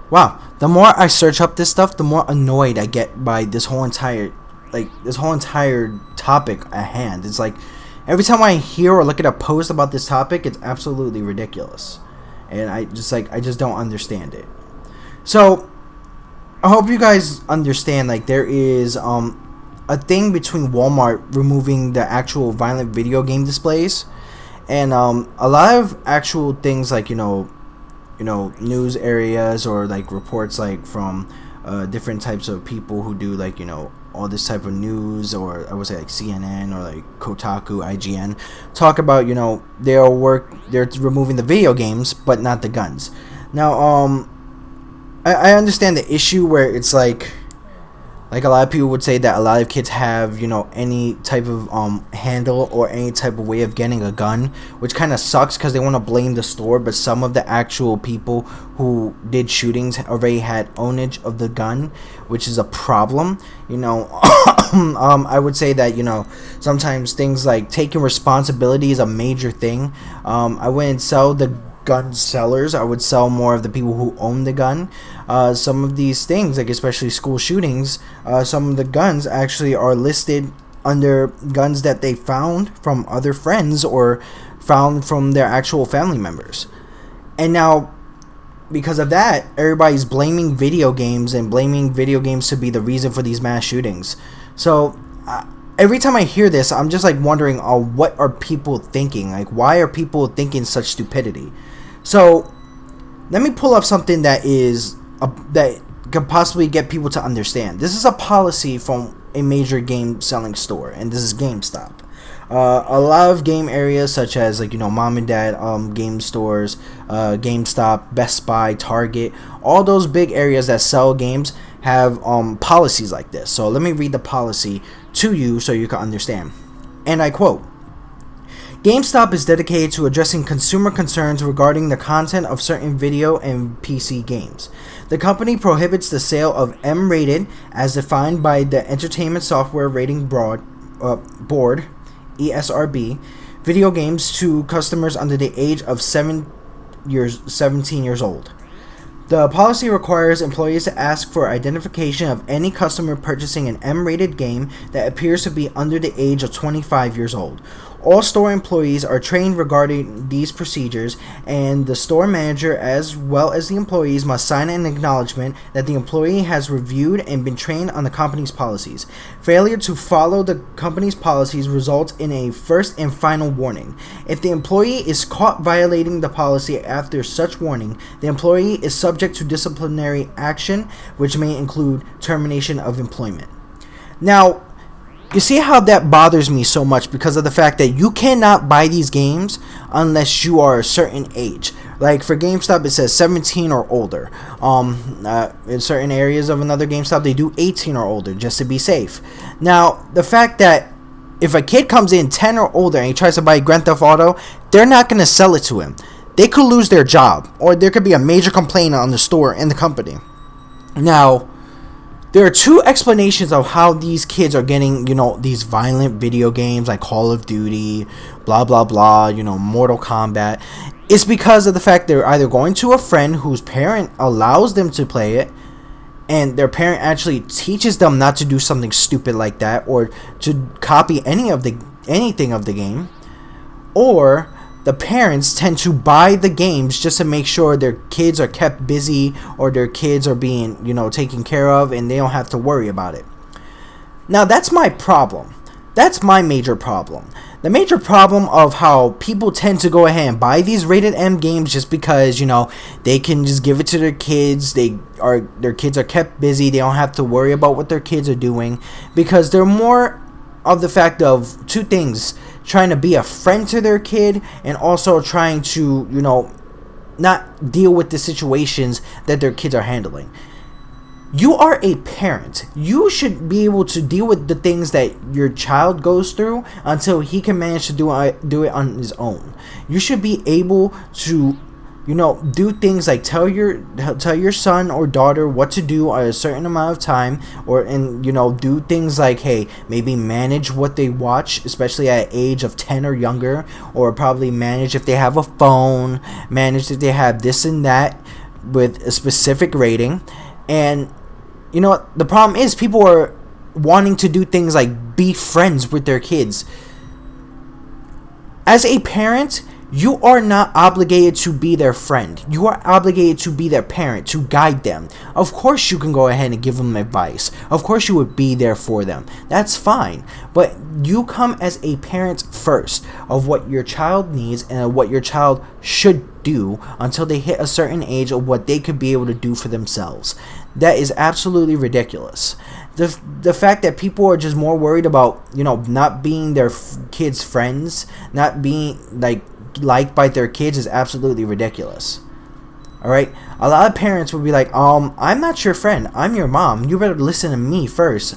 Wow, the more I search up this stuff, the more annoyed I get by this whole entire topic at hand. It's like every time I hear or look at a post about this topic, it's absolutely ridiculous, and I just don't understand it. So I hope you guys understand, like, there is a thing between Walmart removing the actual violent video game displays, and a lot of actual things, like, news areas, or like reports, like from different types of people who do, like, all this type of news, or I would say like CNN or like Kotaku, IGN, talk about, they're removing the video games but not the guns. Now I understand the issue where it's like a lot of people would say that a lot of kids have, any type of handle or any type of way of getting a gun, which kind of sucks because they want to blame the store, but some of the actual people who did shootings already had ownage of the gun, which is a problem. I would say that, sometimes things like taking responsibility is a major thing. I wouldn't sell the gun sellers. I would sell more of the people who own the gun. Some of these things, like especially school shootings, some of the guns actually are listed under guns that they found from other friends or found from their actual family members. And now, because of that, everybody's blaming video games and blaming video games to be the reason for these mass shootings. So every time I hear this, I'm just like wondering, what are people thinking? Like, why are people thinking such stupidity? So let me pull up something that could possibly get people to understand. This is a policy from a major game selling store, and this is GameStop. A lot of game areas, such as, like, mom and dad game stores, GameStop, Best Buy, Target, all those big areas that sell games have policies like this. So let me read the policy to you so you can understand. And I quote: GameStop is dedicated to addressing consumer concerns regarding the content of certain video and PC games. The company prohibits the sale of M-rated, as defined by the Entertainment Software Rating Board, ESRB, video games to customers under the age of 17 years old. The policy requires employees to ask for identification of any customer purchasing an M-rated game that appears to be under the age of 25 years old. All store employees are trained regarding these procedures, and the store manager, as well as the employees, must sign an acknowledgement that the employee has reviewed and been trained on the company's policies. Failure to follow the company's policies results in a first and final warning. If the employee is caught violating the policy after such warning, the employee is subject to disciplinary action, which may include termination of employment. Now, you see how that bothers me so much, because of the fact that you cannot buy these games unless you are a certain age. Like for GameStop, it says 17 or older. In certain areas of another GameStop, they do 18 or older, just to be safe. Now, the fact that if a kid comes in 10 or older and he tries to buy Grand Theft Auto, they're not going to sell it to him. They could lose their job, or there could be a major complaint on the store and the company. Now, there are two explanations of how these kids are getting, these violent video games like Call of Duty, blah, blah, blah, Mortal Kombat. It's because of the fact they're either going to a friend whose parent allows them to play it, and their parent actually teaches them not to do something stupid like that, or to copy anything of the game, or the parents tend to buy the games just to make sure their kids are kept busy, or their kids are being, taken care of, and they don't have to worry about it. Now, that's my problem. That's my major problem. The major problem of how people tend to go ahead and buy these rated M games just because, they can just give it to their kids. Their kids are kept busy. They don't have to worry about what their kids are doing, because they're more of the fact of two things: trying to be a friend to their kid, and also trying to, not deal with the situations that their kids are handling. You are a parent. You should be able to deal with the things that your child goes through until he can manage to do it on his own. You should be able to, do things like tell your son or daughter what to do at a certain amount of time, and do things like, hey, maybe manage what they watch, especially at age of 10 or younger, or probably manage if they have a phone, manage if they have this and that. with a specific rating. And you know what? The problem is people are wanting to do things like be friends with their kids. As a parent, you are not obligated to be their friend. You are obligated to be their parent, to guide them. Of course you can go ahead and give them advice. Of course you would be there for them. That's fine. But you come as a parent first of what your child needs and what your child should do until they hit a certain age of what they could be able to do for themselves. That is absolutely ridiculous. The fact that people are just more worried about, not being their kids' friends, not being liked by their kids is absolutely ridiculous. Alright? A lot of parents would be like, I'm not your friend. I'm your mom. You better listen to me first.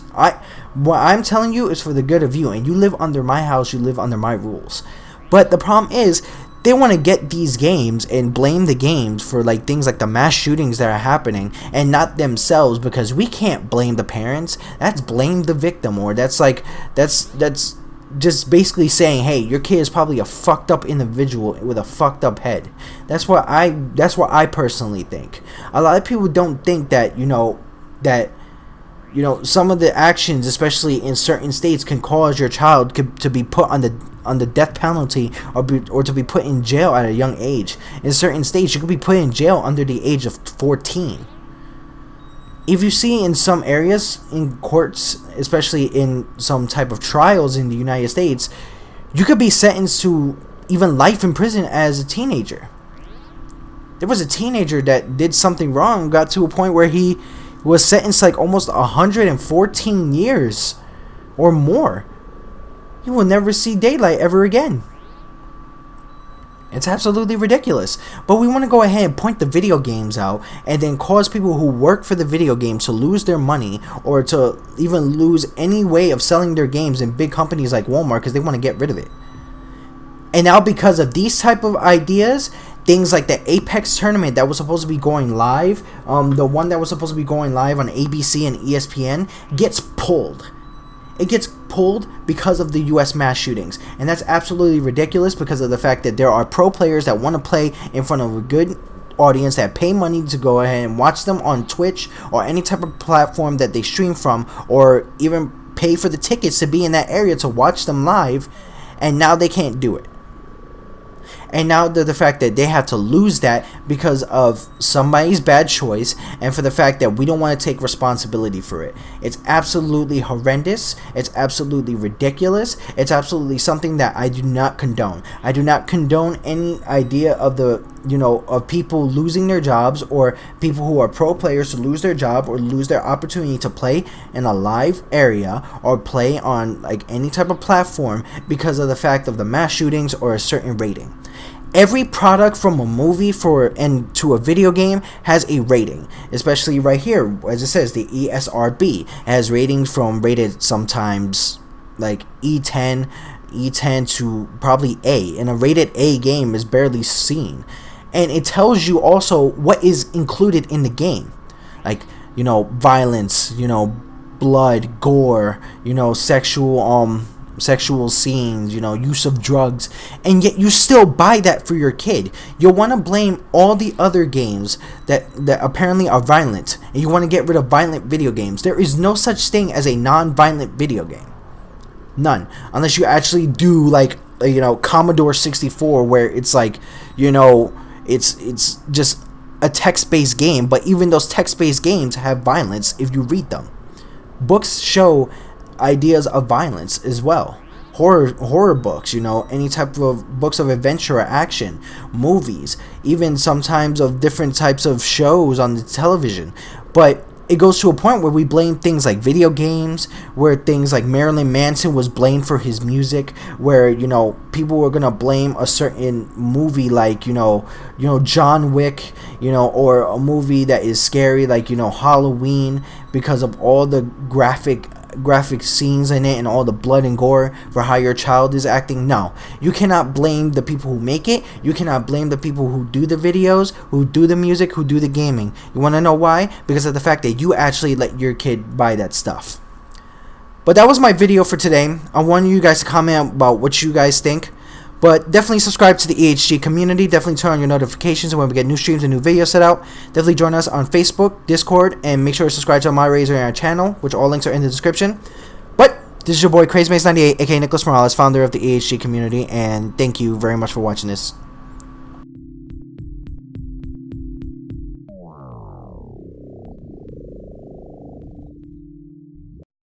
What I'm telling you is for the good of you, and you live under my house, you live under my rules. But the problem is, they want to get these games and blame the games for things like the mass shootings that are happening and not themselves, because we can't blame the parents. That's blame the victim, or that's just basically saying, hey, your kid is probably a fucked up individual with a fucked up head. That's what I personally think. A lot of people don't think that some of the actions, especially in certain states, can cause your child to be put on the death penalty or to be put in jail at a young age. In certain states, you could be put in jail under the age of 14. If you see in some areas, in courts, especially in some type of trials in the United States, you could be sentenced to even life in prison as a teenager. There was a teenager that did something wrong, got to a point where he was sentenced almost 114 years or more. He will never see daylight ever again. It's absolutely ridiculous. But we want to go ahead and point the video games out and then cause people who work for the video games to lose their money, or to even lose any way of selling their games in big companies like Walmart because they want to get rid of it. And now because of these type of ideas, things like the Apex tournament that was supposed to be going live, the one that was supposed to be going live on ABC and ESPN, gets pulled. It gets pulled because of the US mass shootings. And that's absolutely ridiculous because of the fact that there are pro players that want to play in front of a good audience that pay money to go ahead and watch them on Twitch or any type of platform that they stream from, or even pay for the tickets to be in that area to watch them live, and now they can't do it. And now the fact that they have to lose that because of somebody's bad choice, and for the fact that we don't want to take responsibility for it. It's absolutely horrendous. It's absolutely ridiculous. It's absolutely something that I do not condone. I do not condone any idea of of people losing their jobs, or people who are pro players to lose their job or lose their opportunity to play in a live area or play on any type of platform because of the fact of the mass shootings or a certain rating. Every product from a movie to a video game has a rating, especially right here, as it says, the ESRB has ratings from rated sometimes E10 to probably A, and a rated A game is barely seen. And it tells you also what is included in the game, violence, blood, gore, sexual scenes, use of drugs, and yet you still buy that for your kid. You'll want to blame all the other games that apparently are violent, and you want to get rid of violent video games. There is no such thing as a non-violent video game. None. Unless you actually do Commodore 64, where it's it's just a text-based game, but even those text-based games have violence if you read them. Books show ideas of violence as well. Horror books, any type of books of adventure or action, movies, even sometimes of different types of shows on the television. But it goes to a point where we blame things like video games, where things like Marilyn Manson was blamed for his music, where people were gonna blame a certain movie like John Wick, or a movie that is scary like Halloween, because of all the graphic scenes in it and all the blood and gore for how your child is acting. No, you cannot blame the people who make it. You cannot blame the people who do the videos, who do the music, who do the gaming. You want to know why? Because of the fact that you actually let your kid buy that stuff. But that was my video for today. I wanted you guys to comment about what you guys think. But definitely subscribe to the EHG community. Definitely turn on your notifications when we get new streams and new videos set out. Definitely join us on Facebook, Discord, and make sure to subscribe to our moderator in our channel, which all links are in the description. But this is your boy CrazyMace98, aka Nicholas Morales, founder of the EHG community, and thank you very much for watching this.